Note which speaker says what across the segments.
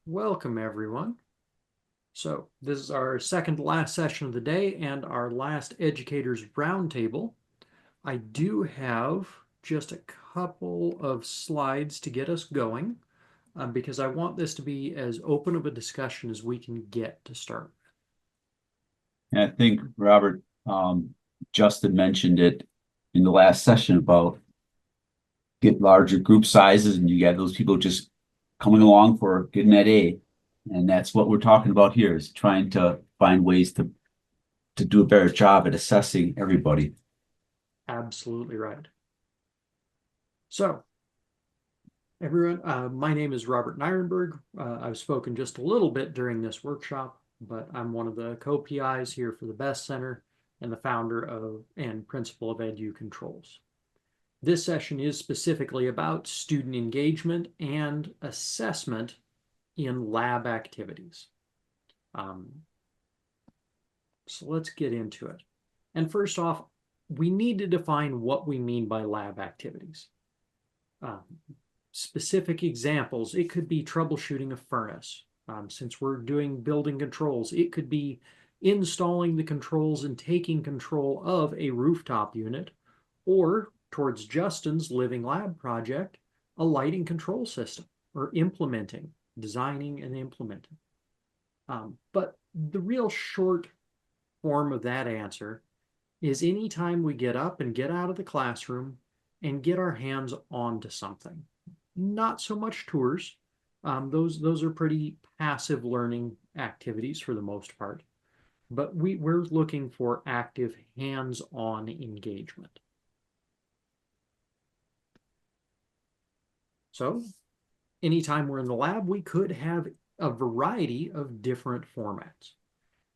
Speaker 1: Welcome, everyone. So, this is our second to last session of the day and our last Educators Roundtable. I do have just a couple of slides to get us going because I want this to be as open of a discussion as we can get to start.
Speaker 2: And I think Robert, Justin mentioned it in the last session about get larger group sizes and you got those people just coming along for getting that A. And that's what we're talking about here is trying to find ways to do a better job at assessing everybody.
Speaker 1: Absolutely right. So, everyone, my name is Robert Nirenberg. I've spoken just a little bit during this workshop, but I'm one of the co-PIs here for the Best Center and the founder of and principal of Edu Controls. This session is specifically about student engagement and assessment in lab activities. Um, so let's get into it. And first off, we need to define what we mean by lab activities. Um, Specific examples, it could be troubleshooting a furnace. Since we're doing building controls, it could be installing the controls and taking control of a rooftop unit, or towards Justin's living lab project, a lighting control system, or implementing, designing and implementing. But the real short form of that answer is anytime we get up and get out of the classroom and get our hands onto something. Not so much tours. Those are pretty passive learning activities for the most part, but we're looking for active hands-on engagement. So anytime we're in the lab, we could have a variety of different formats.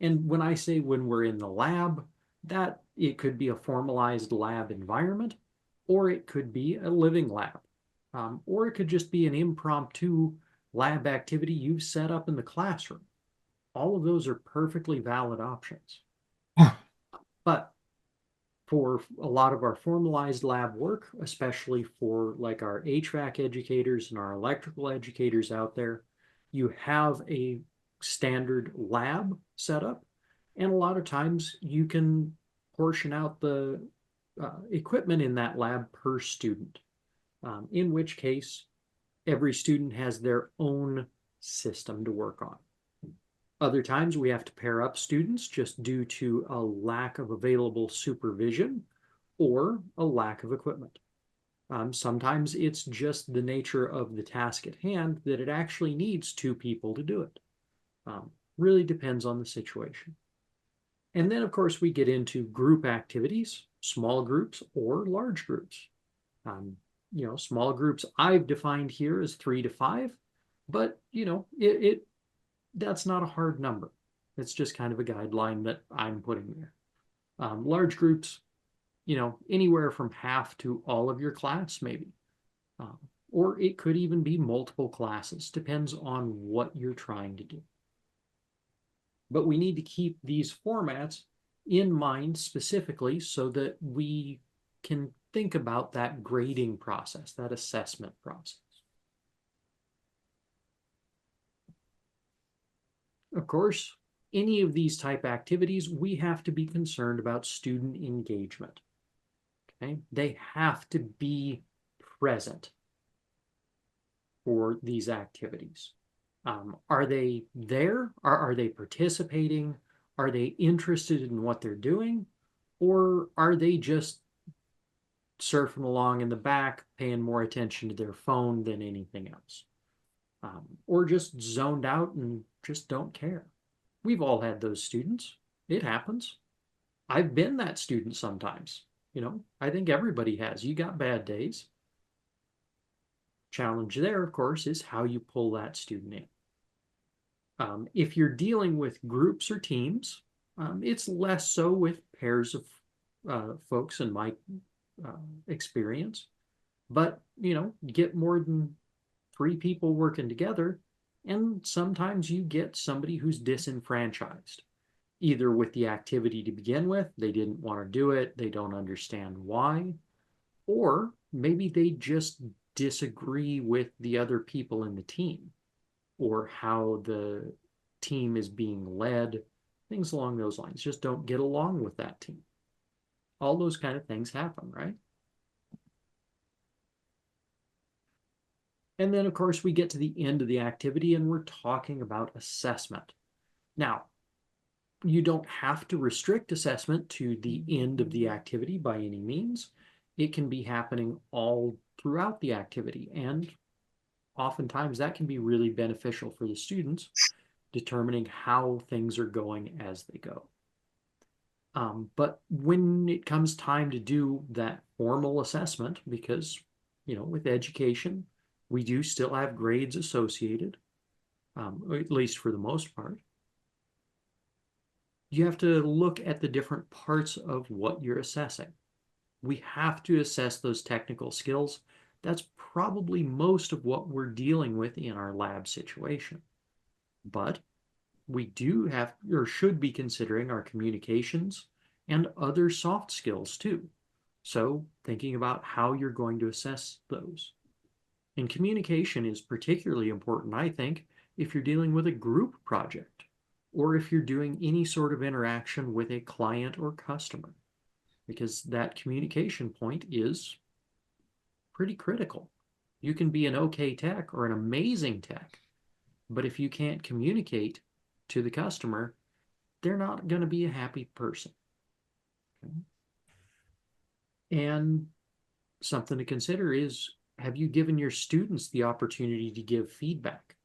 Speaker 1: And when I say when we're in the lab, that it could be a formalized lab environment, or it could be a living lab, or it could just be an impromptu lab activity you've set up in the classroom. All of those are perfectly valid options. But for a lot of our formalized lab work, especially for like our HVAC educators and our electrical educators out there, you have a standard lab setup. And a lot of times you can portion out the equipment in that lab per student, in which case every student has their own system to work on. Other times we have to pair up students just due to a lack of available supervision or a lack of equipment. Sometimes it's just the nature of the task at hand that it actually needs two people to do it. Really depends on the situation. And then, of course, we get into group activities, small groups or large groups. Small groups I've defined here as 3 to 5, but that's not a hard number. It's just kind of a guideline that I'm putting there. Large groups, anywhere from half to all of your class, maybe. Um, or it could even be multiple classes, depends on what you're trying to do. But we need to keep these formats in mind specifically so that we can think about that grading process, that assessment process. Of course, any of these type activities, we have to be concerned about student engagement. Okay, they have to be present for these activities. Are they there? Are they participating? Are they interested in what they're doing? Or are they just surfing along in the back, paying more attention to their phone than anything else? Or just zoned out and just don't care. We've all had those students. It happens. I've been that student sometimes. I think everybody has. You got bad days. Challenge there, of course, is how you pull that student in. If you're dealing with groups or teams, it's less so with pairs of folks in my experience. But, get more than 3 people working together, and sometimes you get somebody who's disenfranchised, either with the activity to begin with, they didn't want to do it, they don't understand why, or maybe they just disagree with the other people in the team. or how the team is being led, things along those lines. Just don't get along with that team. All those kind of things happen, right? And then, of course, we get to the end of the activity and we're talking about assessment. Now, you don't have to restrict assessment to the end of the activity by any means. It can be happening all throughout the activity, and oftentimes that can be really beneficial for the students, determining how things are going as they go. But when it comes time to do that formal assessment, because, with education, we do still have grades associated, at least for the most part. You have to look at the different parts of what you're assessing. We have to assess those technical skills. That's probably most of what we're dealing with in our lab situation. But we do have, or should be, considering our communications and other soft skills too. So thinking about how you're going to assess those. And communication is particularly important, I think, if you're dealing with a group project or if you're doing any sort of interaction with a client or customer, because that communication point is pretty critical. You can be an okay tech or an amazing tech, but if you can't communicate to the customer, they're not going to be a happy person. Okay? And something to consider is, have you given your students the opportunity to give feedback,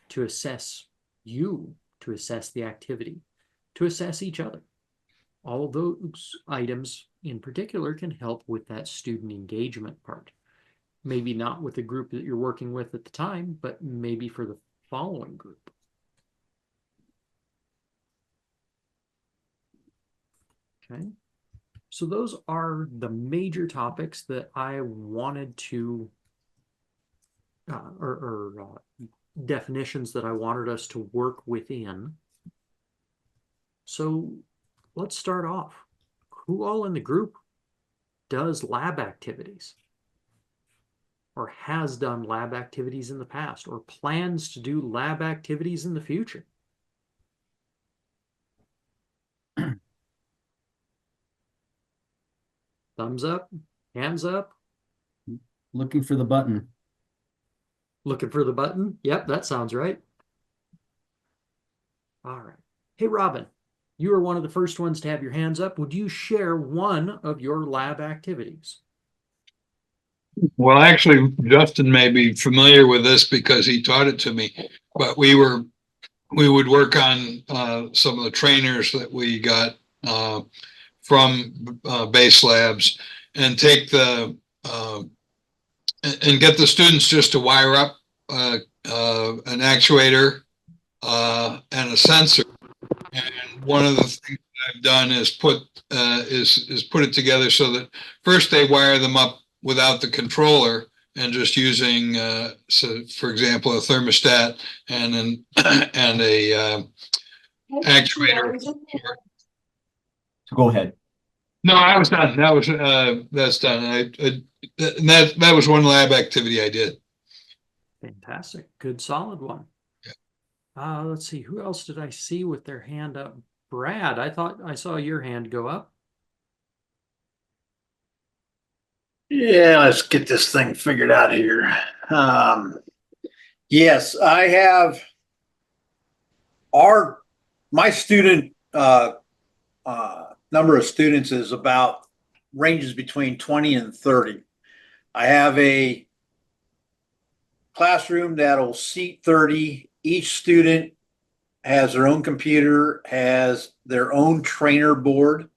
Speaker 1: to assess you, to assess the activity, to assess each other? All of those items in particular can help with that student engagement part. Maybe not with the group that you're working with at the time, but maybe for the following group. Okay. So those are the major topics that I wanted to, definitions that I wanted us to work within. So let's start off. Who all in the group does lab activities, or has done lab activities in the past, or plans to do lab activities in the future? Thumbs up, hands up.
Speaker 2: Looking for the button.
Speaker 1: Looking for the button? Yep, that sounds right. All right. Hey, Robin, you were one of the first ones to have your hands up. Would you share one of your lab activities?
Speaker 3: Well, actually, Justin may be familiar with this because he taught it to me, but we would work on some of the trainers that we got from base labs and take the and get the students just to wire up an actuator and a sensor. And one of the things that I've done is put it together so that first they wire them up without the controller and just using, so for example, a thermostat and an and a actuator.
Speaker 2: So go ahead.
Speaker 3: No, I was done. That's done. That was one lab activity I did.
Speaker 1: Fantastic. Good, solid one. Let's see. Who else did I see with their hand up? Brad, I thought I saw your hand go up.
Speaker 4: Yeah, let's get this thing figured out here. Yes, I have my student number of students is about ranges between 20 and 30. I have a classroom that'll seat 30. Each student has their own computer, has their own trainer board.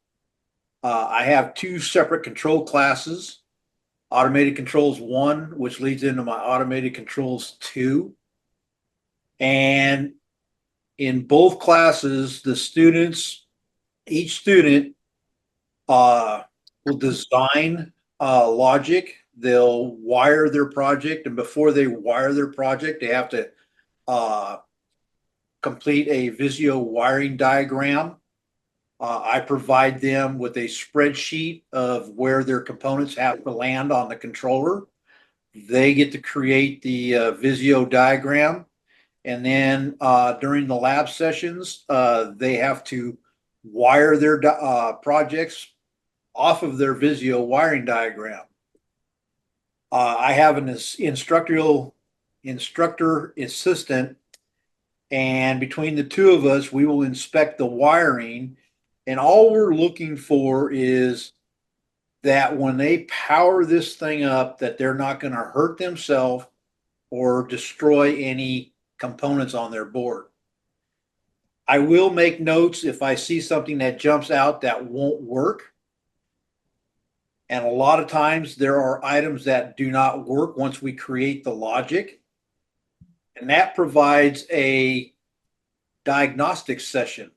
Speaker 4: I have two separate control classes. Automated controls 1, which leads into my automated controls 2. And in both classes, each student will design logic. They'll wire their project, and before they wire their project, they have to complete a Visio wiring diagram. I provide them with a spreadsheet of where their components have to land on the controller. They get to create the Visio diagram, And then during the lab sessions, they have to wire their projects off of their Visio wiring diagram. I have an instructor assistant, and between the two of us, we will inspect the wiring. And all we're looking for is that when they power this thing up, that they're not going to hurt themselves or destroy any components on their board. I will make notes if I see something that jumps out that won't work. And a lot of times there are items that do not work once we create the logic. And that provides a diagnostic session.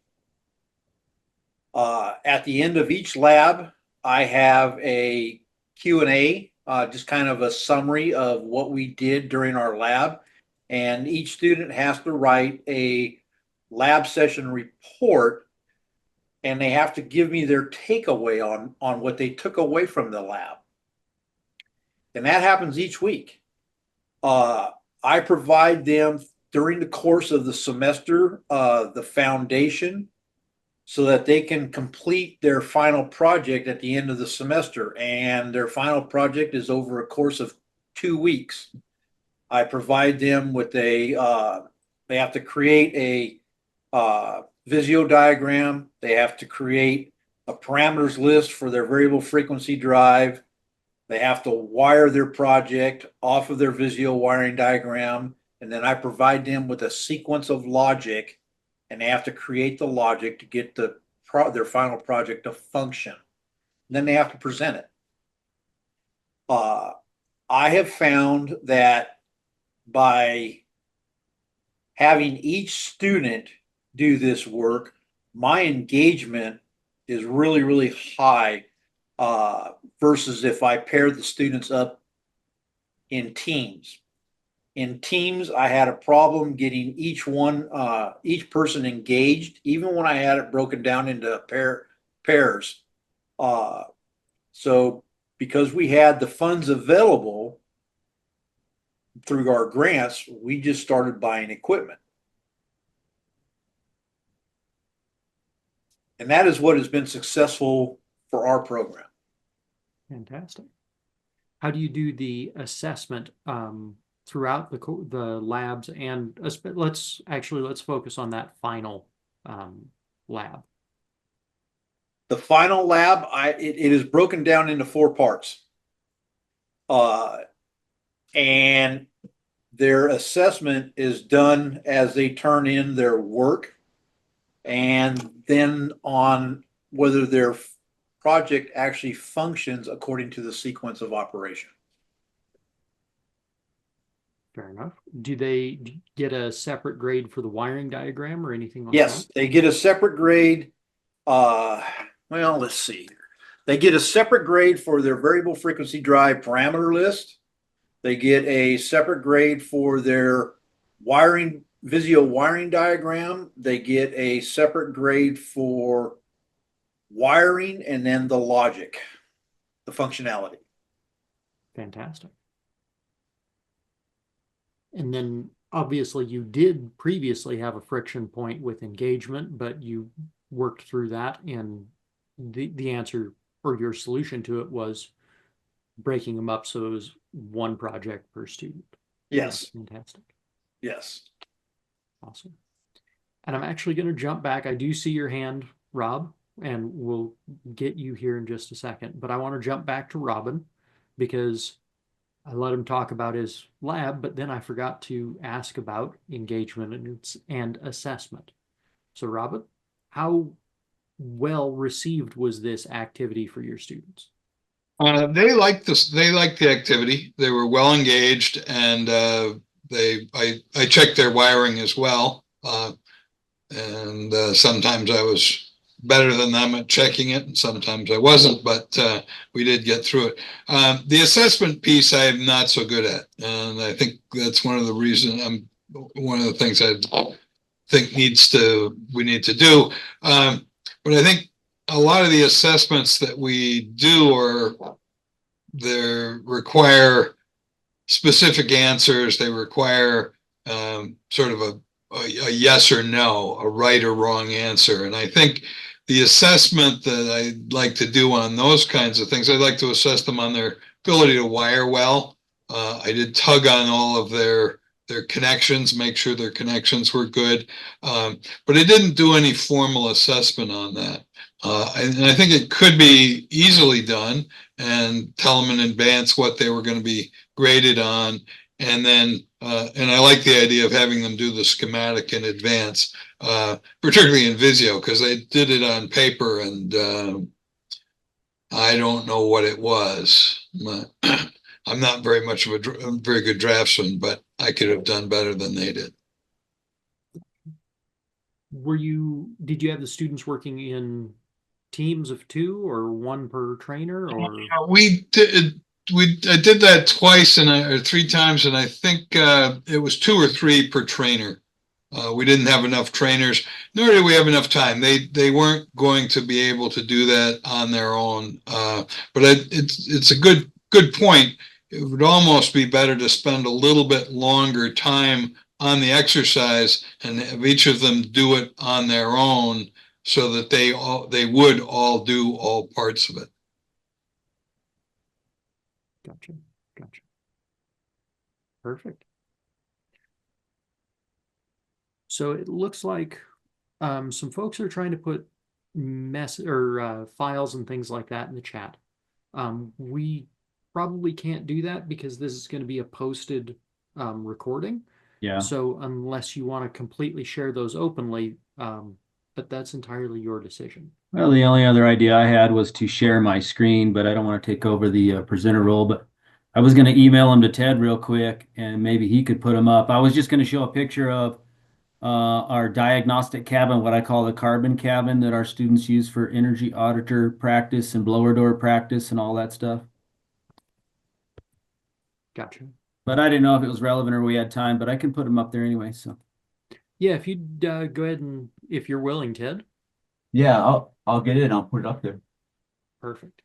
Speaker 4: At the end of each lab, I have a Q&A, just kind of a summary of what we did during our lab. And each student has to write a lab session report, and they have to give me their takeaway on what they took away from the lab. And that happens each week. I provide them during the course of the semester, the foundation, so that they can complete their final project at the end of the semester. And their final project is over a course of 2 weeks. I provide them with they have to create a Visio diagram. They have to create a parameters list for their variable frequency drive. They have to wire their project off of their Visio wiring diagram. And then I provide them with a sequence of logic, and they have to create the logic to get their final project to function. And then they have to present it. I have found that by having each student do this work, my engagement is really, really high versus if I pair the students up in teams. In teams, I had a problem getting each person engaged, even when I had it broken down into pairs. So because we had the funds available through our grants, we just started buying equipment. And that is what has been successful for our program.
Speaker 1: Fantastic. How do you do the assessment throughout the labs? And let's focus on that final lab.
Speaker 4: The final lab, it is broken down into 4 parts. And their assessment is done as they turn in their work, and then on whether their project actually functions according to the sequence of operation.
Speaker 1: Fair enough. Do they get a separate grade for the wiring diagram or anything like
Speaker 4: Yes,
Speaker 1: that?
Speaker 4: they get a separate grade. Well, let's see. They get a separate grade for their variable frequency drive parameter list. They get a separate grade for their Visio wiring diagram. They get a separate grade for wiring, and then the logic, the functionality.
Speaker 1: Fantastic. And then obviously you did previously have a friction point with engagement, but you worked through that, and the answer or your solution to it was breaking them up so it was one project per student.
Speaker 4: Yes.
Speaker 1: That's fantastic.
Speaker 4: Yes.
Speaker 1: Awesome. And I'm actually going to jump back. I do see your hand, Rob, and we'll get you here in just a second. But I want to jump back to Robin because I let him talk about his lab, but then I forgot to ask about engagement and assessment. So Robin, how well received was this activity for your students?
Speaker 3: They liked this. They liked the activity. They were well engaged, and I checked their wiring as well. And sometimes I was better than them at checking it, and sometimes I wasn't, but we did get through it. The assessment piece I am not so good at, and I think that's one of the reasons. One of the things I think we need to do. But I think a lot of the assessments that we do they require specific answers. They require sort of a yes or no, a right or wrong answer. And I think the assessment that I'd like to do on those kinds of things, I'd like to assess them on their ability to wire well. I did tug on all of their connections, make sure their connections were good. But I didn't do any formal assessment on that. And I think it could be easily done and tell them in advance what they were going to be graded on. And then, and I like the idea of having them do the schematic in advance, particularly in Visio, because they did it on paper and I don't know what it was. I'm not very much of a very good draftsman, but I could have done better than they did.
Speaker 1: Did you have the students working in teams of 2 or 1 per trainer, or?
Speaker 3: I did that twice or 3 times, and I think it was 2 or 3 per trainer. We didn't have enough trainers, nor did we have enough time. They weren't going to be able to do that on their own. But it's a good point. It would almost be better to spend a little bit longer time on the exercise and have each of them do it on their own, so that they would all do all parts of it.
Speaker 1: Gotcha. Perfect. So it looks like some folks are trying to put files and things like that in the chat. We probably can't do that because this is going to be a posted recording.
Speaker 2: Yeah.
Speaker 1: So unless you want to completely share those openly, but that's entirely your decision.
Speaker 2: Well, the only other idea I had was to share my screen, but I don't want to take over the presenter role. But I was going to email them to Ted real quick, and maybe he could put them up. I was just going to show a picture of our diagnostic cabin, what I call the carbon cabin that our students use for energy auditor practice and blower door practice and all that stuff.
Speaker 1: Gotcha.
Speaker 2: But I didn't know if it was relevant or we had time, but I can put them up there anyway. So
Speaker 1: yeah, if you'd go ahead and if you're willing, Ted.
Speaker 2: yeah, I'll get it. I'll put it up there.
Speaker 1: Perfect.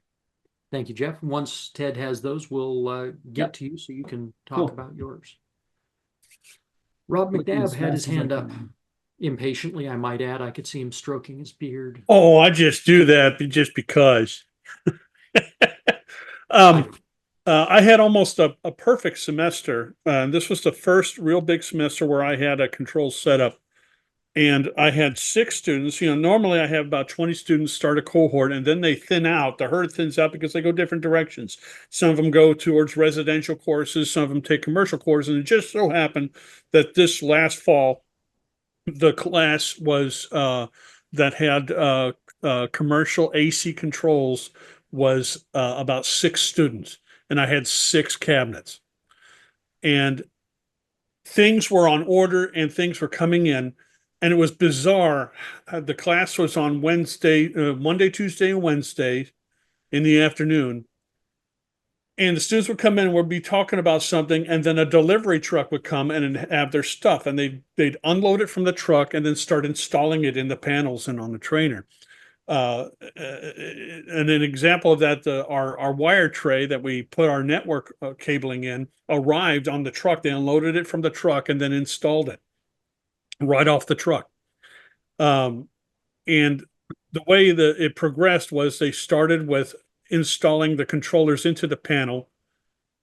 Speaker 1: Thank you, Jeff. Once Ted has those, we'll get to you so you can talk about yours. Rob McNabb had his hand up impatiently, I might add. I could see him stroking his beard.
Speaker 5: Oh, I just do that just because. I had almost a perfect semester. This was the first real big semester where I had a control setup. And I had 6 students. Normally I have about 20 students start a cohort, and then they thin out. The herd thins out because they go different directions. Some of them go towards residential courses. Some of them take commercial courses. And it just so happened that this last fall, the class was that had commercial AC controls was about 6 students. And I had 6 cabinets. And things were on order and things were coming in. And it was bizarre. The class was on Monday, Tuesday, and Wednesday in the afternoon. And the students would come in and would be talking about something, and then a delivery truck would come and have their stuff, and they'd unload it from the truck and then start installing it in the panels and on the trainer. And an example of that, our wire tray that we put our network cabling in arrived on the truck. They unloaded it from the truck and then installed it right off the truck. And the way that it progressed was they started with installing the controllers into the panel,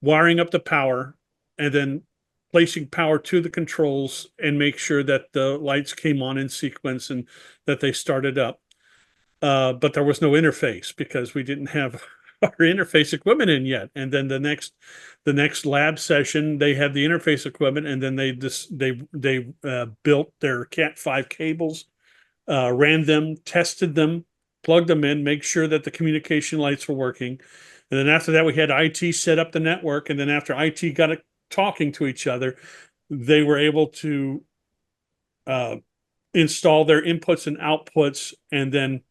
Speaker 5: wiring up the power, and then placing power to the controls and make sure that the lights came on in sequence and that they started up. But there was no interface because we didn't have our interface equipment in yet. And then the next lab session, they had the interface equipment, and then they built their Cat5 cables, ran them, tested them, plugged them in, make sure that the communication lights were working. And then after that, we had IT set up the network. And then after IT got it talking to each other, they were able to install their inputs and outputs and then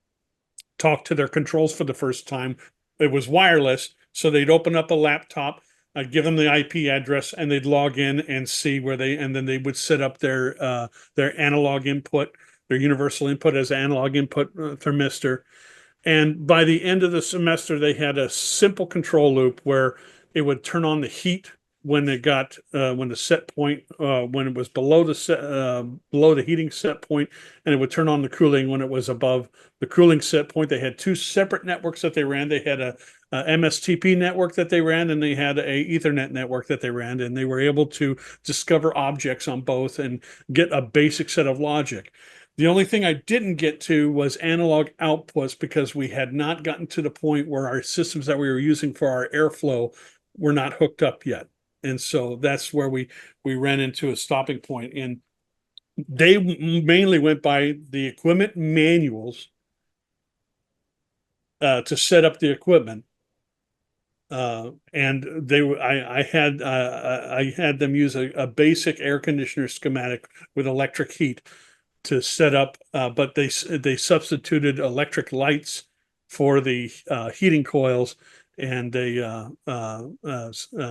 Speaker 5: talk to their controls for the first time. It was wireless, so they'd open up a laptop, I'd give them the IP address, and they'd log in and see and then they would set up their analog input, their universal input as analog input thermistor. And by the end of the semester, they had a simple control loop where it would turn on the heat when it got when the set point when it was below the set below the heating set point, and it would turn on the cooling when it was above the cooling set point. They had two separate networks that they ran. They had a MSTP network that they ran, and they had a Ethernet network that they ran, and they were able to discover objects on both and get a basic set of logic. The only thing I didn't get to was analog outputs, because we had not gotten to the point where our systems that we were using for our airflow were not hooked up yet. And so that's where we ran into a stopping point. And they mainly went by the equipment manuals to set up the equipment. And I had them use a basic air conditioner schematic with electric heat to set up, but they substituted electric lights for the heating coils, and they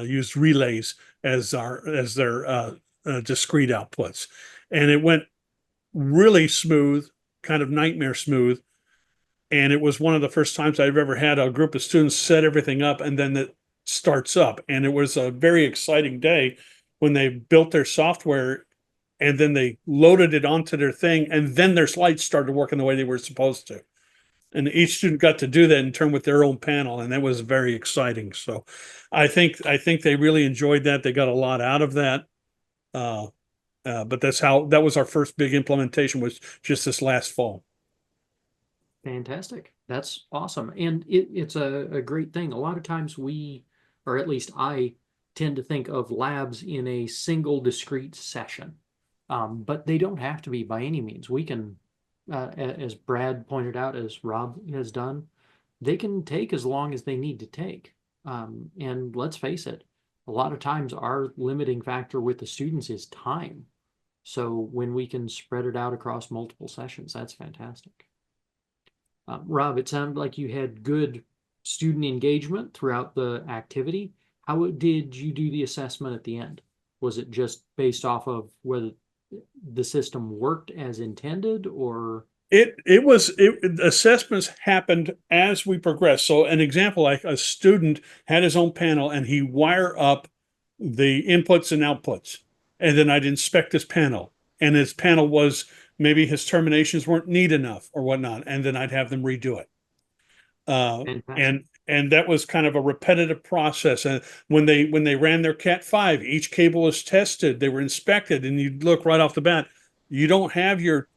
Speaker 5: used relays as their discrete outputs, and it went really smooth, kind of nightmare smooth. And it was one of the first times I've ever had a group of students set everything up, and then it starts up. And it was a very exciting day when they built their software, and then they loaded it onto their thing, and then their lights started working the way they were supposed to. And each student got to do that in turn with their own panel, and that was very exciting. So I think they really enjoyed that. They got a lot out of that. But that was our first big implementation, was just this last fall.
Speaker 1: Fantastic. That's awesome. And it's a great thing. A lot of times we, or at least I, tend to think of labs in a single discrete session. But they don't have to be by any means. We can, as Brad pointed out, as Rob has done, they can take as long as they need to take. And let's face it, a lot of times our limiting factor with the students is time. So when we can spread it out across multiple sessions, that's fantastic. Rob, it sounded like you had good student engagement throughout the activity. How did you do the assessment at the end? Was it just based off of whether the system worked as intended, or?
Speaker 5: Assessments happened as we progressed. So an example, like a student had his own panel, and he wire up the inputs and outputs. And then I'd inspect his panel, and his panel was, maybe his terminations weren't neat enough or whatnot, and then I'd have them redo it. And that was kind of a repetitive process. And when they ran their Cat 5, each cable was tested, they were inspected, and you'd look right off the bat, you don't have your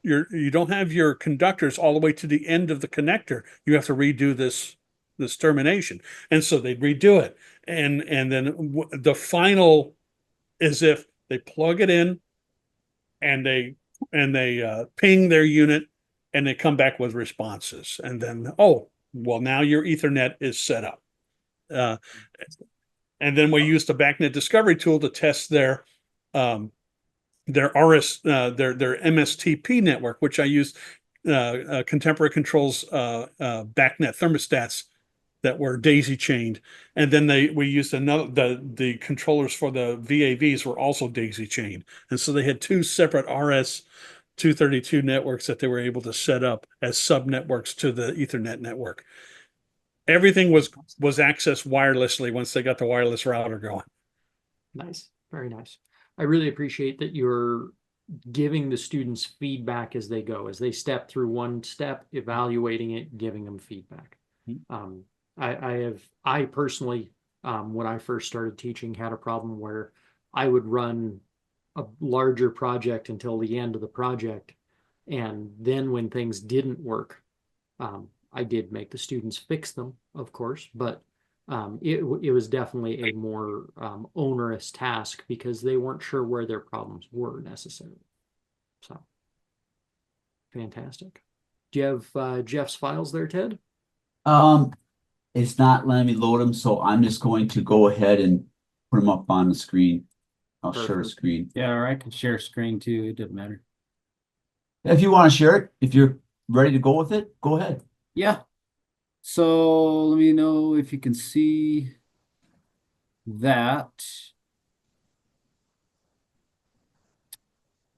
Speaker 5: conductors all the way to the end of the connector. You have to redo this termination. And so they'd redo it. And then the final is if they plug it in, and they ping their unit, and they come back with responses. And then, oh, well, now your Ethernet is set up. And then we used the BACnet Discovery tool to test their MSTP network, which I used Contemporary Controls BACnet thermostats that were daisy chained. And then we used the controllers for the VAVs were also daisy chained. And so they had two separate RS-232 networks that they were able to set up as sub networks to the Ethernet network. Everything was accessed wirelessly once they got the wireless router going.
Speaker 1: Nice. Very nice. I really appreciate that you're giving the students feedback as they go, as they step through one step, evaluating it, giving them feedback. I personally, when I first started teaching, had a problem where I would run a larger project until the end of the project. And then when things didn't work, I did make the students fix them, of course, but it was definitely a more onerous task because they weren't sure where their problems were necessarily. So, fantastic. Do you have Jeff's files there, Ted?
Speaker 2: It's not letting me load them, so I'm just going to go ahead and put them up on the screen. I'll share a screen.
Speaker 6: Yeah, or I can share screen too. It doesn't matter.
Speaker 2: If you want to share it, if you're ready to go with it, go ahead.
Speaker 6: Yeah. So let me know if you can see that.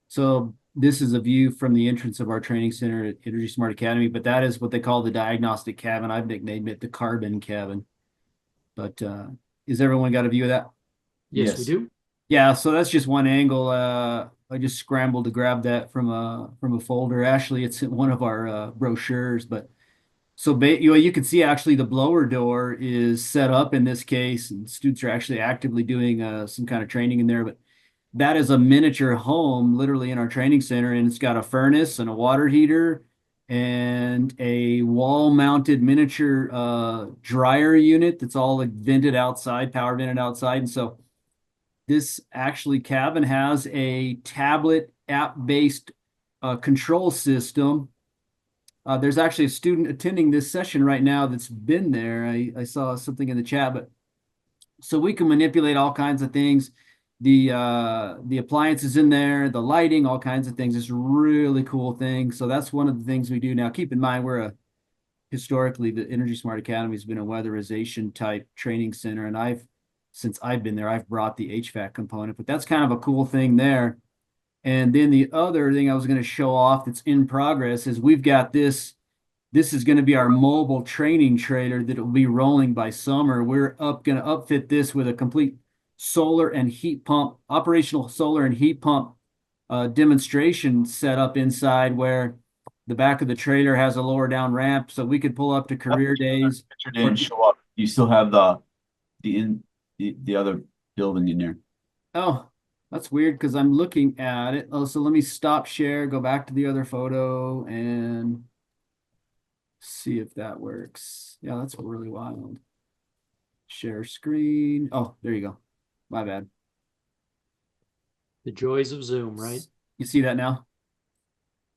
Speaker 6: So this is a view from the entrance of our training center at Energy Smart Academy, but that is what they call the diagnostic cabin. I've nicknamed it the carbon cabin. But has everyone got a view of that?
Speaker 1: Yes, we
Speaker 2: Yes.
Speaker 1: do.
Speaker 6: Yeah, so that's just one angle. I just scrambled to grab that from a folder. Actually, it's in one of our brochures, but so you can see actually the blower door is set up in this case, and students are actually actively doing some kind of training in there. But that is a miniature home, literally in our training center, and it's got a furnace and a water heater and a wall-mounted miniature dryer unit that's all like vented outside, power vented outside, and so this actually cabin has a tablet app-based control system. There's actually a student attending this session right now that's been there. I saw something in the chat, but so we can manipulate all kinds of things. The appliances in there, the lighting, all kinds of things. It's a really cool thing. So that's one of the things we do now. Keep in mind, historically, the Energy Smart Academy has been a weatherization type training center, and since I've been there, I've brought the HVAC component, but that's kind of a cool thing there. And then the other thing I was going to show off that's in progress is we've got this. This is going to be our mobile training trailer that will be rolling by summer. We're going to upfit this with a complete solar and heat pump, operational solar and heat pump demonstration setup inside, where the back of the trailer has a lower down ramp, so we could pull up to career days.
Speaker 2: Picture didn't show up. You still have the other building in there.
Speaker 6: Oh, that's weird because I'm looking at it. Oh, so let me stop share, go back to the other photo and see if that works. Yeah, that's really wild. Share screen. Oh, there you go. My bad.
Speaker 1: The joys of Zoom, right?
Speaker 6: You see that now?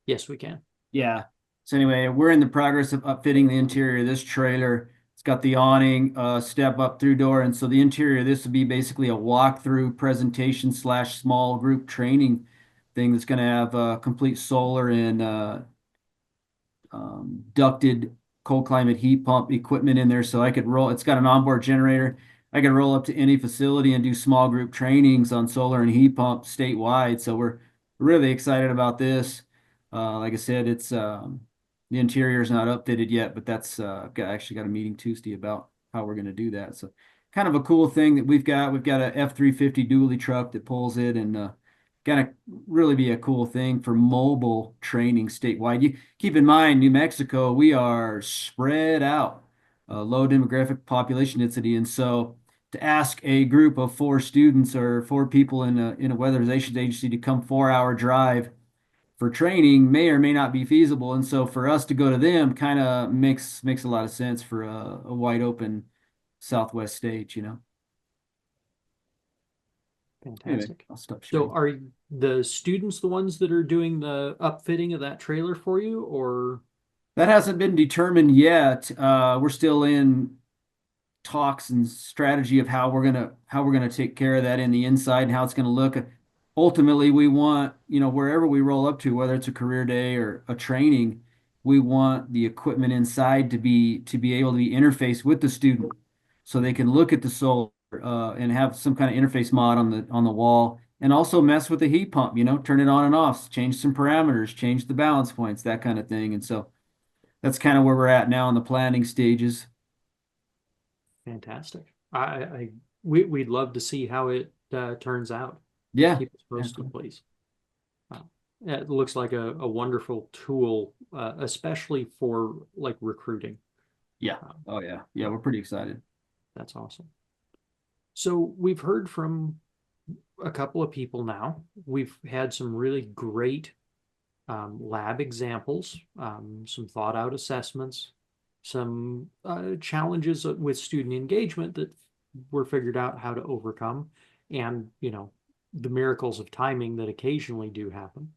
Speaker 1: Yes, we can.
Speaker 6: Yeah. So anyway, we're in the progress of upfitting the interior of this trailer. It's got the awning, step up through door. And so the interior of this would be basically a walkthrough presentation / small group training thing that's going to have complete solar and ducted cold climate heat pump equipment in there. So I could roll, it's got an onboard generator. I can roll up to any facility and do small group trainings on solar and heat pump statewide. So we're really excited about this. Like I said, it's the interior is not updated yet, but that's actually got a meeting Tuesday about how we're going to do that. So kind of a cool thing that we've got. We've got a F-350 dually truck that pulls it, and going to really be a cool thing for mobile training statewide. You keep in mind, New Mexico, we are spread out, low demographic population density, and so to ask a group of 4 students or 4 people in a weatherization agency to come 4-hour drive for training may or may not be feasible. And so for us to go to them kind of makes a lot of sense for a wide open Southwest state, you know.
Speaker 1: Fantastic.
Speaker 6: Anyway, I'll stop sharing.
Speaker 1: So are the students the ones that are doing the upfitting of that trailer for you, or?
Speaker 6: That hasn't been determined yet. We're still in talks and strategy of how we're gonna take care of that in the inside and how it's gonna look. Ultimately, we want, wherever we roll up to, whether it's a career day or a training, we want the equipment inside to be able to be interfaced with the student, so they can look at the solar and have some kind of interface mod on the wall, and also mess with the heat pump. Turn it on and off, change some parameters, change the balance points, that kind of thing. And so that's kind of where we're at now in the planning stages.
Speaker 1: Fantastic. We'd love to see how it turns out.
Speaker 6: Yeah.
Speaker 1: Keep us posted, please. It looks like a wonderful tool, especially for like recruiting.
Speaker 6: Yeah. Oh yeah. Yeah, we're pretty excited.
Speaker 1: That's awesome. So we've heard from a couple of people now. We've had some really great lab examples, some thought out assessments, some challenges with student engagement that were figured out how to overcome, and the miracles of timing that occasionally do happen.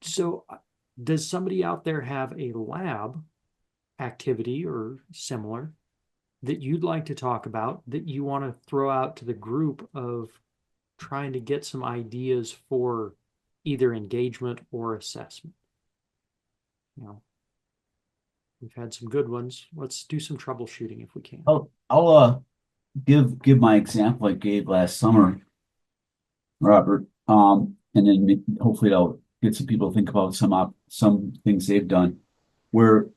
Speaker 1: So does somebody out there have a lab activity or similar that you'd like to talk about, that you want to throw out to the group of trying to get some ideas for either engagement or assessment? We've had some good ones. Let's do some troubleshooting if we can.
Speaker 2: I'll give my example I gave last summer, Robert. And then hopefully I'll get some people to think about some things they've done. Where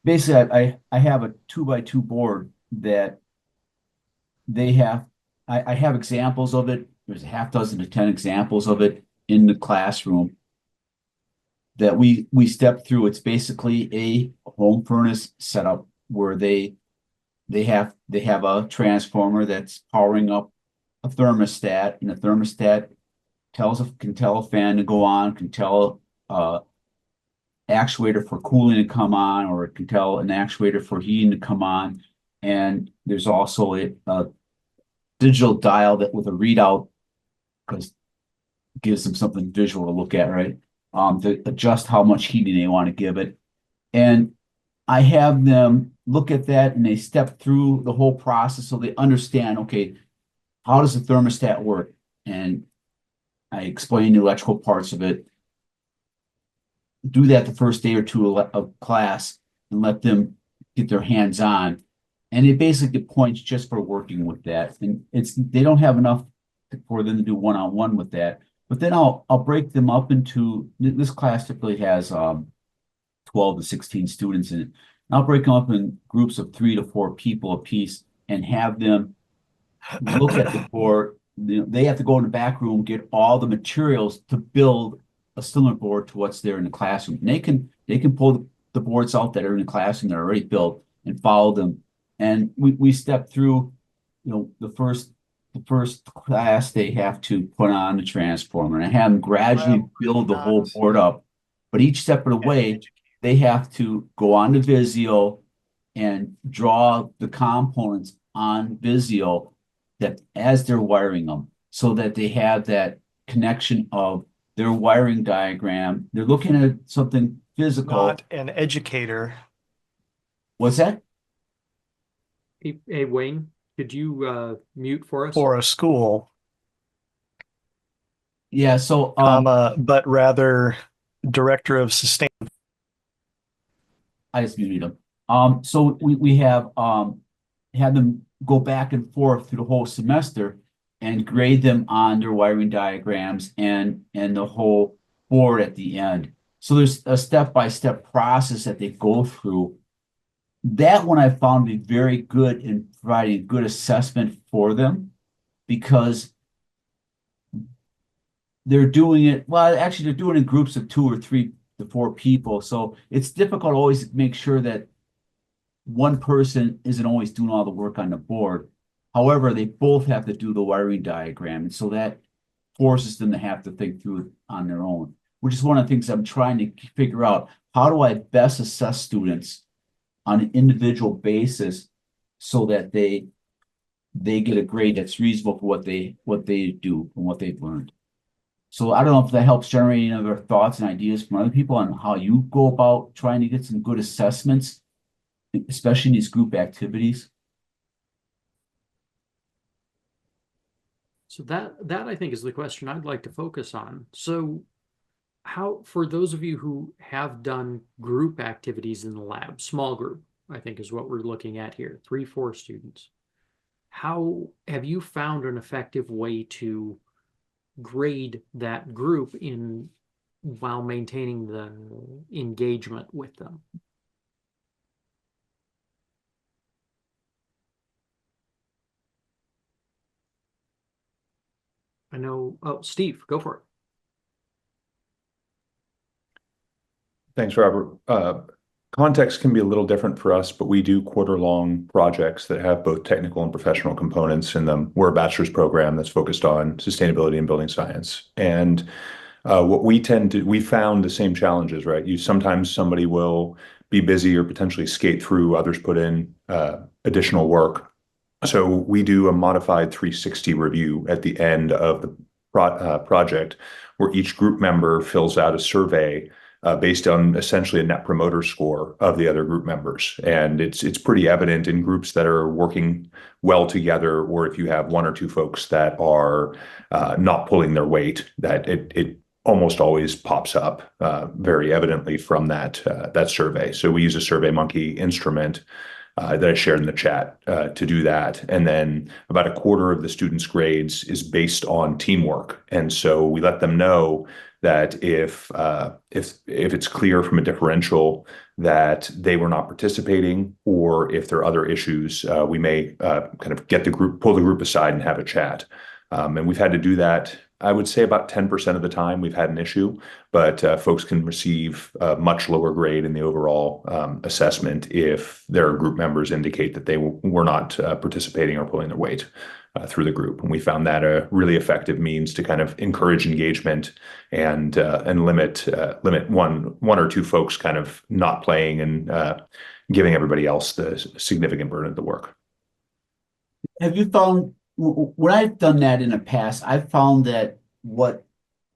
Speaker 2: basically I have a 2x2 board that they have, I have examples of it. There's a half dozen to 10 examples of it in the classroom that we step through. It's basically a home furnace setup where they have a transformer that's powering up a thermostat, and the thermostat can tell a fan to go on, can tell actuator for cooling to come on, or it can tell an actuator for heating to come on. And there's also a digital dial that with a readout, because it gives them something visual to look at, right? To adjust how much heating they want to give it. And I have them look at that and they step through the whole process so they understand, okay, how does the thermostat work? And I explain the electrical parts of it. Do that the first day or two of class and let them get their hands on. And it basically get points just for working with that. And they don't have enough for them to do one-on-one with that. But then I'll break them up into, this class typically has 12 to 16 students in it. I'll break them up in groups of 3 to 4 people apiece and have them look at the board. They have to go in the back room, get all the materials to build a similar board to what's there in the classroom. And they can pull the boards out that are in the classroom that are already built and follow them. And we step through, the first class they have to put on the transformer, and I have them gradually build the whole board up. But each step of the way, they have to go on to Visio and draw the components on Visio that as they're wiring them, so that they have that connection of their wiring diagram. They're looking at something physical.
Speaker 7: Not an educator.
Speaker 2: What's that?
Speaker 1: Hey, Wayne, could you mute for us?
Speaker 7: For a school,
Speaker 2: Yeah, so
Speaker 7: but rather director of sustain.
Speaker 2: I just muted them. So we have had them go back and forth through the whole semester and grade them on their wiring diagrams and the whole board at the end. So there's a step-by-step process that they go through. That one I found to be very good in providing good assessment for them, because they're doing it, well, actually they're doing it in groups of 2 or 3 to 4 people. So it's difficult always to make sure that one person isn't always doing all the work on the board. However, they both have to do the wiring diagram. And so that forces them to have to think through it on their own, which is one of the things I'm trying to figure out. How do I best assess students on an individual basis so that they get a grade that's reasonable for what they do and what they've learned? So I don't know if that helps generate any other thoughts and ideas from other people on how you go about trying to get some good assessments, especially in these group activities.
Speaker 1: So that I think is the question I'd like to focus on. So how, for those of you who have done group activities in the lab, small group, I think is what we're looking at here, 3-4 students. How have you found an effective way to grade that group while maintaining the engagement with them? I know, oh, Steve, go for it.
Speaker 8: Thanks, Robert. Context can be a little different for us, but we do quarter-long projects that have both technical and professional components in them. We're a bachelor's program that's focused on sustainability and building science. And what we found the same challenges, right? Sometimes somebody will be busy or potentially skate through, others put in additional work. So we do a modified 360 review at the end of the project, where each group member fills out a survey based on essentially a net promoter score of the other group members. And it's pretty evident in groups that are working well together, or if you have 1 or 2 folks that are not pulling their weight, that it almost always pops up very evidently from that survey. So we use a SurveyMonkey instrument that I shared in the chat to do that. And then about a quarter of the students' grades is based on teamwork. And so we let them know that if it's clear from a differential that they were not participating, or if there are other issues, we may kind of pull the group aside and have a chat. And we've had to do that, I would say about 10% of the time we've had an issue, but folks can receive a much lower grade in the overall assessment if their group members indicate that they were not participating or pulling their weight through the group. And we found that a really effective means to kind of encourage engagement and limit one or two folks kind of not playing and giving everybody else the significant burden of the work.
Speaker 2: Have you found, when I've done that in the past, I've found that what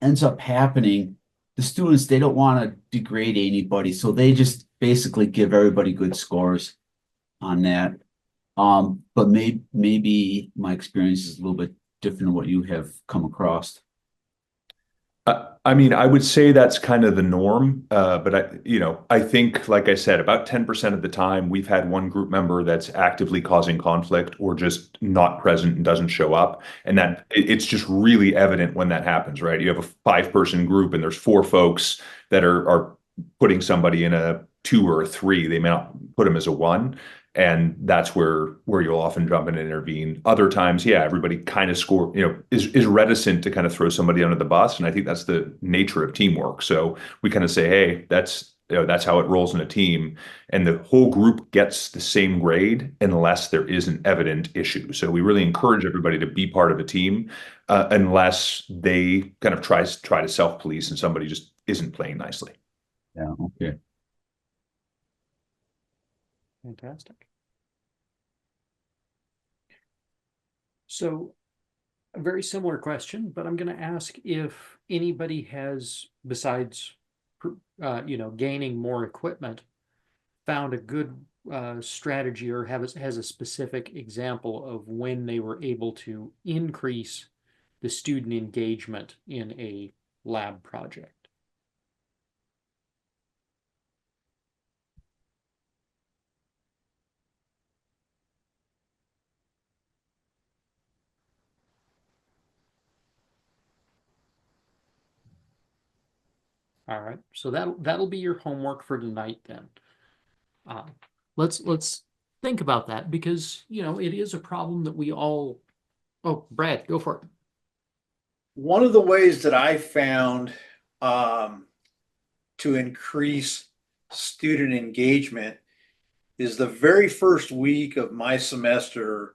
Speaker 2: ends up happening, the students, they don't want to degrade anybody, so they just basically give everybody good scores on that. But maybe my experience is a little bit different than what you have come across.
Speaker 8: I mean, I would say that's kind of the norm, but I think, like I said, about 10% of the time we've had one group member that's actively causing conflict or just not present and doesn't show up, and that it's just really evident when that happens, right? You have a 5-person group and there's 4 folks that are putting somebody in a 2 or a 3. They may not put them as a 1. And that's where you'll often jump in and intervene. Other times, yeah, everybody kind of is reticent to kind of throw somebody under the bus. And I think that's the nature of teamwork. So we kind of say, hey, that's how it rolls in a team. And the whole group gets the same grade unless there is an evident issue. So we really encourage everybody to be part of a team unless they kind of try to self-police and somebody just isn't playing nicely.
Speaker 2: Yeah, okay.
Speaker 1: Fantastic. So a very similar question, but I'm going to ask if anybody has, besides, gaining more equipment, found a good strategy or has a specific example of when they were able to increase the student engagement in a lab project. All right, so that'll be your homework for tonight then. Let's think about that, because it is a problem that we all. Oh, Brad, go for it.
Speaker 4: One of the ways that I found to increase student engagement is the very first week of my semester,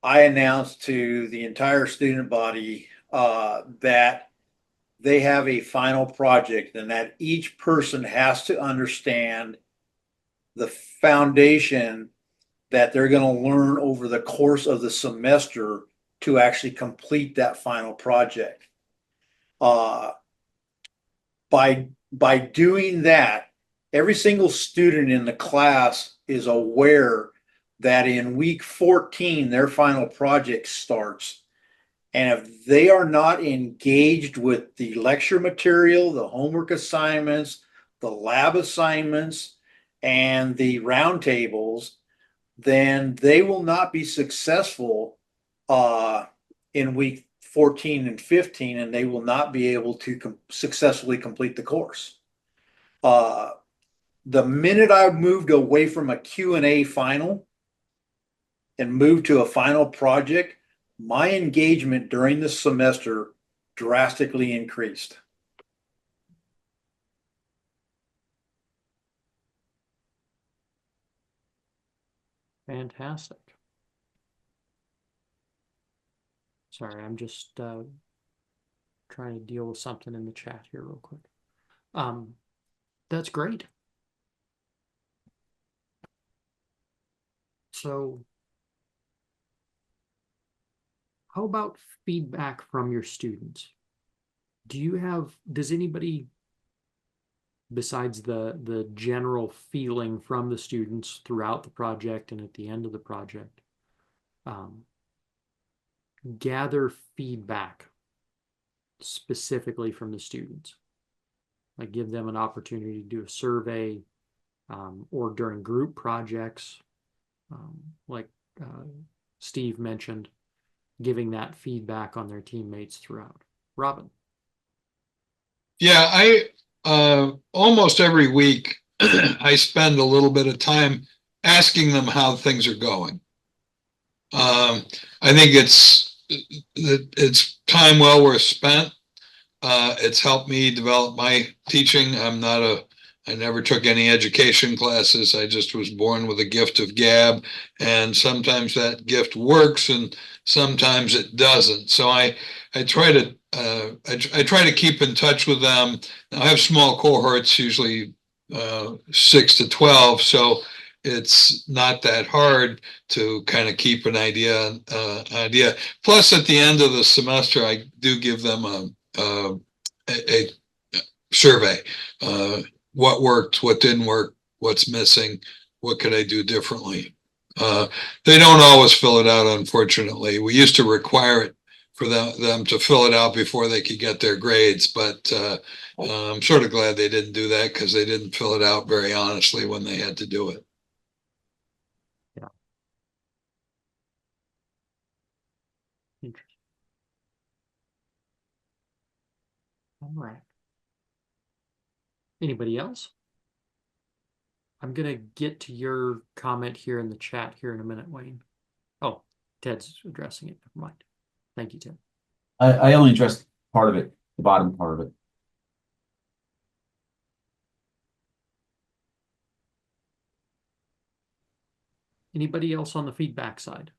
Speaker 4: I announced to the entire student body that they have a final project and that each person has to understand the foundation that they're going to learn over the course of the semester to actually complete that final project. By doing that, every single student in the class is aware that in week 14, their final project starts. And if they are not engaged with the lecture material, the homework assignments, the lab assignments, and the roundtables, then they will not be successful in week 14 and 15, and they will not be able to successfully complete the course. The minute I moved away from a Q&A final and moved to a final project, my engagement during the semester drastically increased.
Speaker 1: Fantastic. Sorry, I'm just trying to deal with something in the chat here real quick. That's great. So how about feedback from your students? Does anybody, besides the general feeling from the students throughout the project and at the end of the project, gather feedback specifically from the students? Like give them an opportunity to do a survey, or during group projects, like Steve mentioned, giving that feedback on their teammates throughout. Robin.
Speaker 3: Yeah, almost every week, I spend a little bit of time asking them how things are going. I think it's time well worth spent. It's helped me develop my teaching. I never took any education classes. I just was born with a gift of gab, and sometimes that gift works and sometimes it doesn't. So I try to, I try to keep in touch with them. I have small cohorts, usually 6 to 12. So it's not that hard to kind of keep an idea. Plus, at the end of the semester, I do give them a survey. What worked, what didn't work, what's missing, what could I do differently? They don't always fill it out, unfortunately. We used to require it for them to fill it out before they could get their grades, but I'm sort of glad they didn't do that because they didn't fill it out very honestly when they had to do it.
Speaker 1: Yeah. Interesting. All right. Anybody else? I'm gonna get to your comment here in the chat here in a minute, Wayne. Oh, Ted's addressing it. Never mind. Thank you, Ted.
Speaker 2: I only addressed part of it, the bottom part of it.
Speaker 1: Anybody else on the feedback side?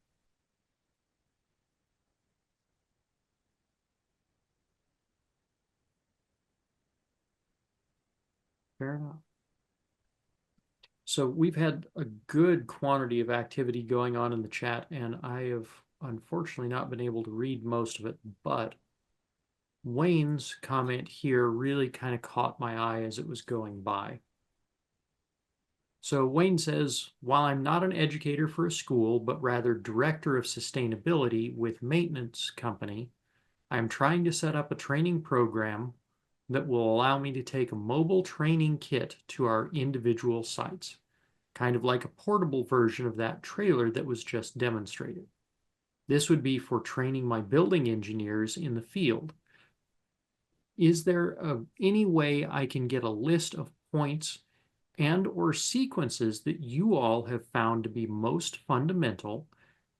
Speaker 1: Fair enough. So we've had a good quantity of activity going on in the chat, and I have unfortunately not been able to read most of it, but Wayne's comment here really kind of caught my eye as it was going by. So Wayne says, while I'm not an educator for a school, but rather director of sustainability with maintenance company, I'm trying to set up a training program that will allow me to take a mobile training kit to our individual sites, kind of like a portable version of that trailer that was just demonstrated. This would be for training my building engineers in the field. Is there any way I can get a list of points and or sequences that you all have found to be most fundamental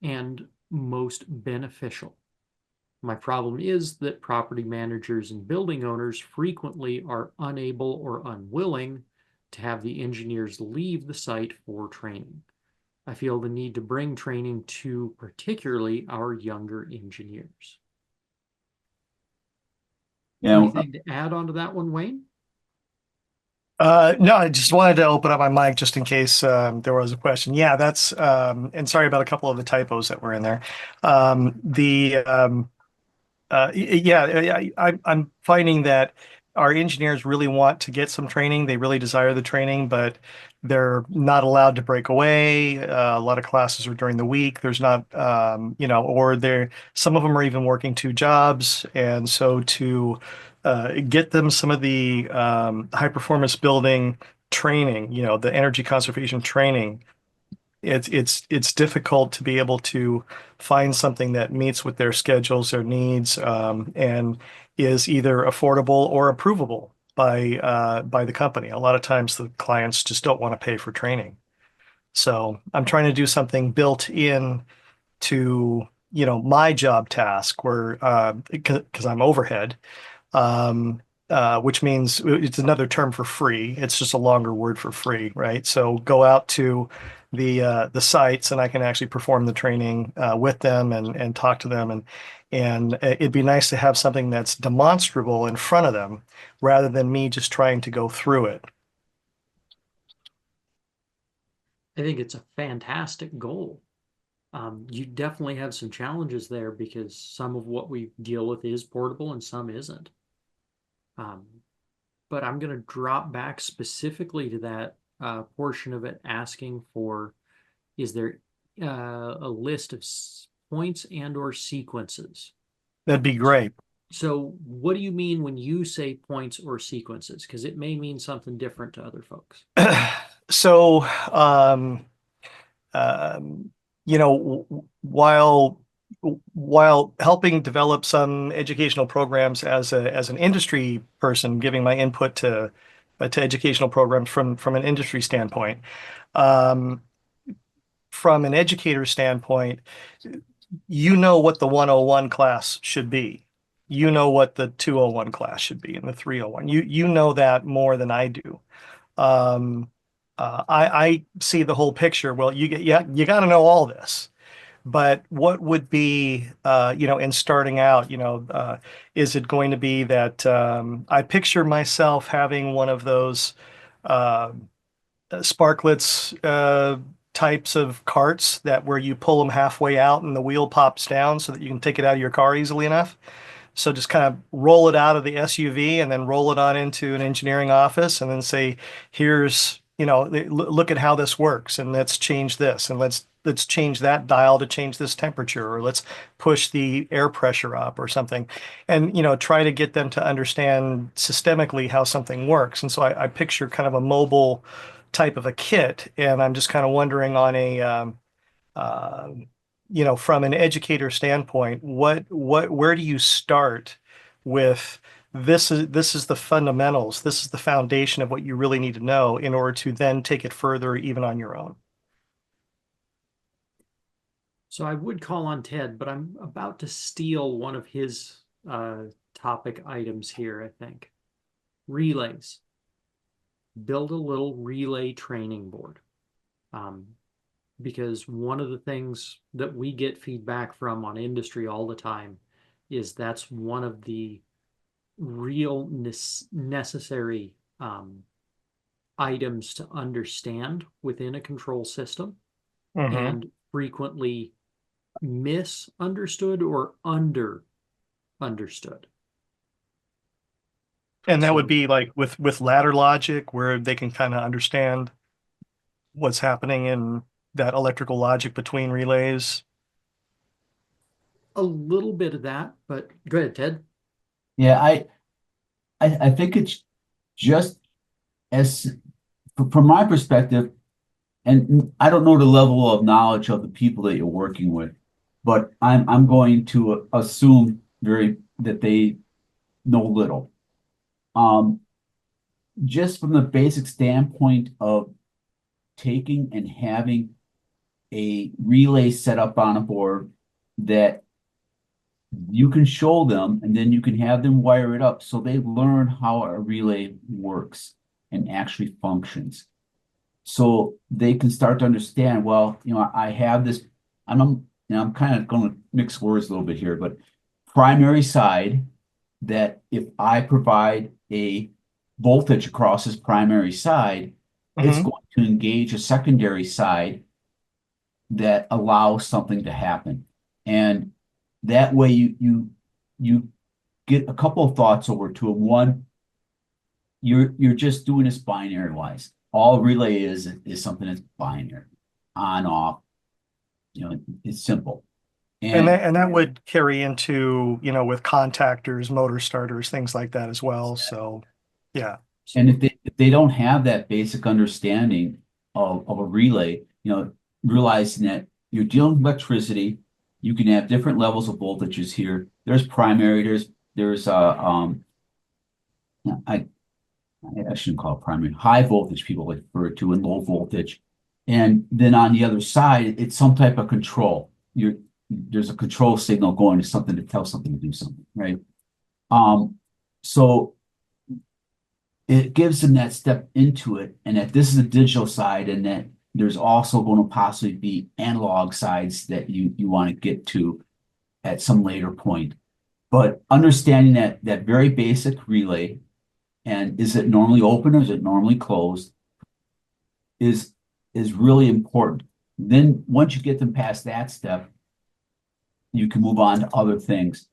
Speaker 1: and most beneficial? My problem is that property managers and building owners frequently are unable or unwilling to have the engineers leave the site for training. I feel the need to bring training to particularly our younger engineers.
Speaker 2: Yeah,
Speaker 1: Anything to add on to that one, Wayne?
Speaker 7: No, I just wanted to open up my mic just in case there was a question. Yeah, that's and sorry about a couple of the typos that were in there. I'm finding that our engineers really want to get some training. They really desire the training, but they're not allowed to break away. A lot of classes are during the week. There's not, or some of them are even working 2 jobs. And so to get them some of the high performance building training, the energy conservation training, it's difficult to be able to find something that meets with their schedules, their needs, and is either affordable or approvable by the company. A lot of times the clients just don't want to pay for training. So I'm trying to do something built in to, my job task where because I'm overhead, which means it's another term for free. It's just a longer word for free, right? So go out to the sites, and I can actually perform the training with them and talk to them, and it'd be nice to have something that's demonstrable in front of them rather than me just trying to go through it.
Speaker 1: I think it's a fantastic goal. You definitely have some challenges there because some of what we deal with is portable and some isn't. But I'm going to drop back specifically to that portion of it, asking for, is there a list of points and or sequences?
Speaker 7: That'd be great.
Speaker 1: So what do you mean when you say points or sequences? Because it may mean something different to other folks.
Speaker 7: So, while while helping develop some educational programs as an industry person, giving my input to educational programs from an industry standpoint, um, from an educator standpoint, you know what the 101 class should be. You know what the 201 class should be and the 301. You know that more than I do. I see the whole picture. Well, you got to know all this. But what would be, in starting out, is it going to be that I picture myself having one of those uh, sparklets types of carts that where you pull them halfway out and the wheel pops down so that you can take it out of your car easily enough. So just kind of roll it out of the SUV and then roll it on into an engineering office and then say, here's, look at how this works and let's change this and let's change that dial to change this temperature, or let's push the air pressure up or something. And, try to get them to understand systemically how something works. And so I picture kind of a mobile type of a kit. And I'm just kind of wondering on from an educator standpoint, where do you start with this is the fundamentals, this is the foundation of what you really need to know in order to then take it further even on your own?
Speaker 1: So I would call on Ted, but I'm about to steal one of his topic items here, I think. Relays. Build a little relay training board. Because one of the things that we get feedback from on industry all the time is that's one of the real necessary items to understand within a control system, and frequently misunderstood or understood.
Speaker 7: And that would be like with ladder logic, where they can kind of understand what's happening in that electrical logic between relays.
Speaker 1: A little bit of that, but go ahead, Ted.
Speaker 2: Yeah, I think it's just as from my perspective, and I don't know the level of knowledge of the people that you're working with, but I'm going to assume that they know little. Just from the basic standpoint of taking and having a relay set up on a board that you can show them, and then you can have them wire it up so they learn how a relay works and actually functions. So they can start to understand, well, I have this, I'm kind of going to mix words a little bit here, but primary side, that if I provide a voltage across this primary side, it's going to engage a secondary side that allows something to happen. And that way you get a couple of thoughts over to it. One, you're just doing this binary wise. All relay is something that's binary, on, off. It's simple.
Speaker 7: And that would carry into, with contactors, motor starters, things like that as well. So, yeah.
Speaker 2: And if they don't have that basic understanding of a relay, realizing that you're dealing with electricity, you can have different levels of voltages here. There's primary, there's I shouldn't call it primary, high voltage people refer to, and low voltage. And then on the other side, it's some type of control. There's a control signal going to something to tell something to do something, right? So it gives them that step into it, and that this is a digital side, and that there's also going to possibly be analog sides that you want to get to at some later point. But understanding that very basic relay, and is it normally open or is it normally closed, is really important. Then once you get them past that step, you can move on to other things.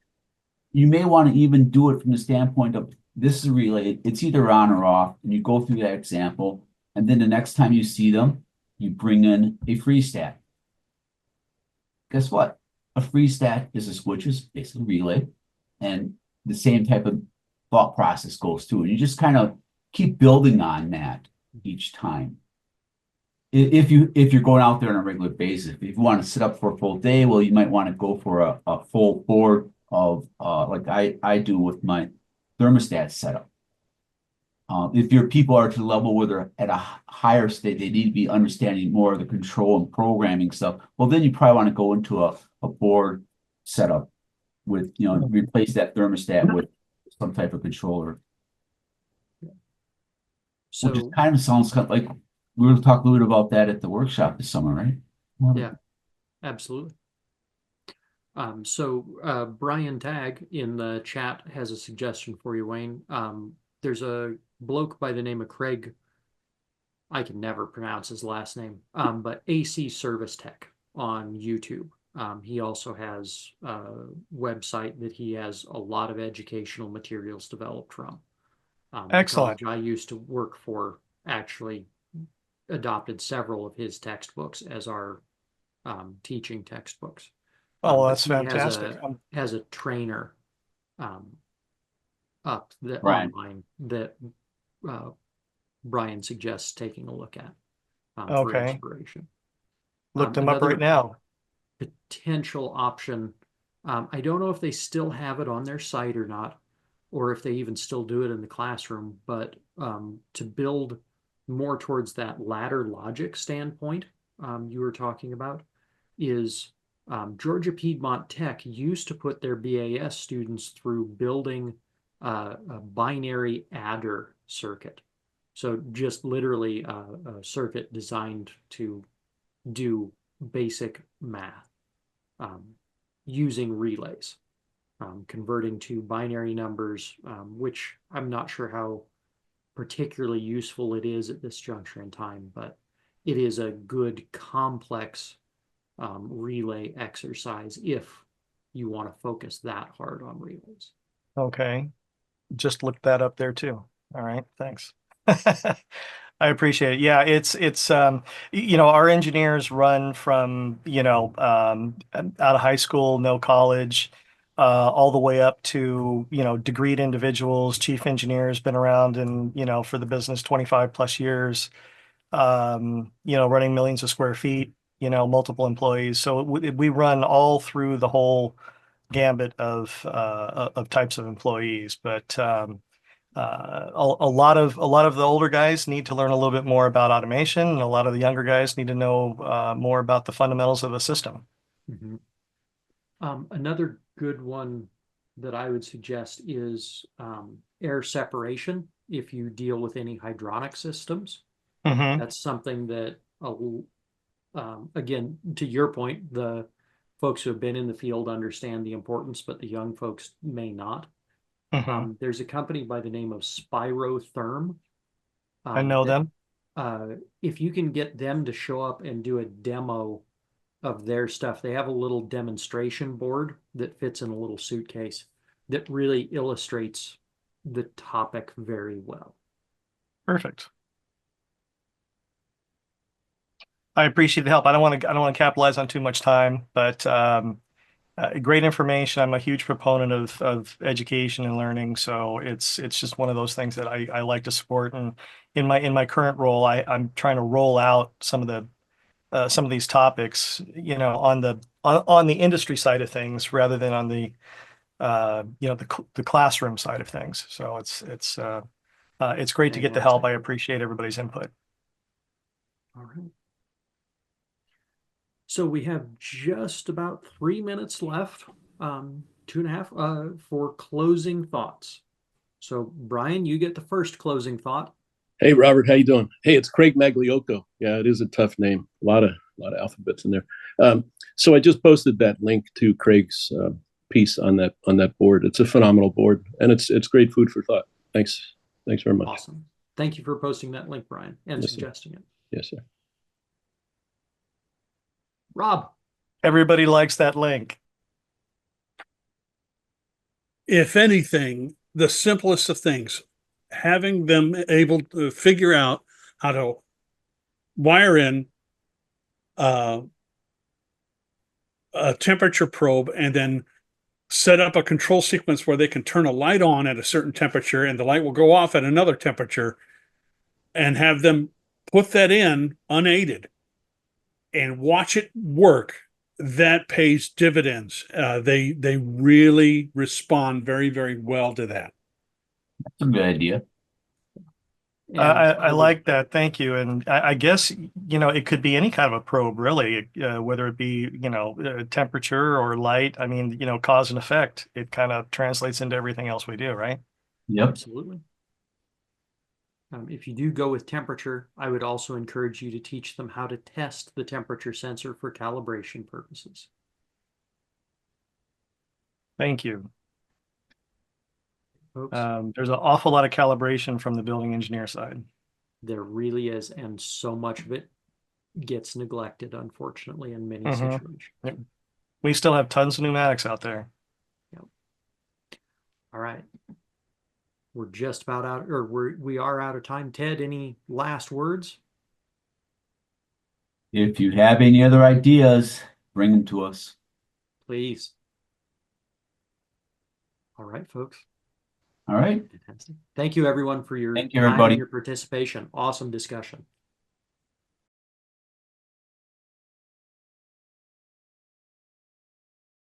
Speaker 2: You may want to even do it from the standpoint of, this is a relay, it's either on or off, and you go through that example, and then the next time you see them, you bring in a freestat. Guess what? A freestat is a switch, is basically a relay, and the same type of thought process goes through. And you just kind of keep building on that each time. if you're going out there on a regular basis, if you want to sit up for a full day, well, you might want to go for a full board of, like I do with my thermostat setup. If your people are to the level where they're at a higher state, they need to be understanding more of the control and programming stuff. Well, then you probably want to go into a board setup with, replace that thermostat with some type of controller. Which is
Speaker 1: So,
Speaker 2: kind of sounds kind of like we were talking a little bit about that at the workshop this summer, right?
Speaker 1: yeah, absolutely. So Brian Tagg in the chat has a suggestion for you, Wayne. There's a bloke by the name of Craig. I can never pronounce his last name, but AC Service Tech on YouTube. He also has a website that he has a lot of educational materials developed from. The
Speaker 7: Excellent.
Speaker 1: college I used to work for actually adopted several of his textbooks as our teaching textbooks.
Speaker 7: Oh,
Speaker 1: But
Speaker 7: that's
Speaker 1: he
Speaker 7: fantastic.
Speaker 1: has a trainer up the
Speaker 2: Right.
Speaker 1: online that Brian suggests taking a look at for
Speaker 7: Okay.
Speaker 1: inspiration.
Speaker 7: Looked them up right
Speaker 1: Another
Speaker 7: now.
Speaker 1: potential option. I don't know if they still have it on their site or not, or if they even still do it in the classroom, but to build more towards that ladder logic standpoint you were talking about is Georgia Piedmont Tech used to put their BAS students through building a binary adder circuit. So just literally a circuit designed to do basic math using relays, converting to binary numbers, which I'm not sure how particularly useful it is at this juncture in time, but it is a good complex relay exercise if you want to focus that hard on relays.
Speaker 7: Okay. Just looked that up there too. All right. Thanks. I appreciate it. Yeah, it's our engineers run from, out of high school, no college, all the way up to, degreed individuals, chief engineers, been around and, for the business 25 plus years, running millions of square feet, multiple employees. So we run all through the whole gambit of types of employees, but a lot of the older guys need to learn a little bit more about automation, and a lot of the younger guys need to know more about the fundamentals of the system.
Speaker 1: Mm-hmm. Another good one that I would suggest is air separation. If you deal with any hydronic systems,
Speaker 7: Mm-hmm.
Speaker 1: that's something that, again, to your point, the folks who have been in the field understand the importance, but the young folks may not.
Speaker 7: Mm-hmm.
Speaker 1: There's a company by the name of Spirotherm.
Speaker 7: I know them.
Speaker 1: If you can get them to show up and do a demo of their stuff, they have a little demonstration board that fits in a little suitcase that really illustrates the topic very well.
Speaker 7: Perfect. I appreciate the help. I don't want to capitalize on too much time, but great information. I'm a huge proponent of education and learning, so it's just one of those things that I like to support. And in my current role, I'm trying to roll out some of these topics, on the industry side of things rather than on the the classroom side of things. So it's great to get the help. I appreciate everybody's input.
Speaker 1: All right. So we have just about 3 minutes left, 2.5, for closing thoughts. So Brian, you get the first closing thought.
Speaker 9: Hey, Robert, how you doing? Hey, it's Craig Magliocco. Yeah, it is a tough name. A lot of alphabets in there. So I just posted that link to Craig's piece on that board. It's a phenomenal board, and it's great food for thought. Thanks very much.
Speaker 1: Awesome. Thank you for posting that link, Brian, and
Speaker 9: Yes,
Speaker 1: suggesting it.
Speaker 9: Yes, sir.
Speaker 1: Rob.
Speaker 7: Everybody likes that link.
Speaker 5: If anything, the simplest of things, having them able to figure out how to wire in a temperature probe and then set up a control sequence where they can turn a light on at a certain temperature and the light will go off at another temperature, and have them put that in unaided and watch it work, that pays dividends. They really respond very, very well to that.
Speaker 2: That's a good idea.
Speaker 1: And
Speaker 7: I
Speaker 1: would-
Speaker 7: like that. Thank you. And I guess, it could be any kind of a probe, really, whether it be, temperature or light. I mean, cause and effect. It kind of translates into everything else we do, right?
Speaker 2: Yep.
Speaker 1: Absolutely. If you do go with temperature, I would also encourage you to teach them how to test the temperature sensor for calibration purposes.
Speaker 7: Thank you.
Speaker 1: Folks,
Speaker 7: There's an awful lot of calibration from the building engineer side.
Speaker 1: there really is, and so much of it gets neglected, unfortunately, in many
Speaker 7: Mhm.
Speaker 1: situations.
Speaker 7: We still have tons of pneumatics out there.
Speaker 1: All right. We're just about out, or we are out of time. Ted, any last words?
Speaker 2: If you have any other ideas, bring them to us.
Speaker 1: Please. All right, folks.
Speaker 2: All right.
Speaker 1: Fantastic. Thank you, everyone, for your
Speaker 2: Thank you,
Speaker 1: time and
Speaker 2: everybody.
Speaker 1: your participation. Awesome discussion.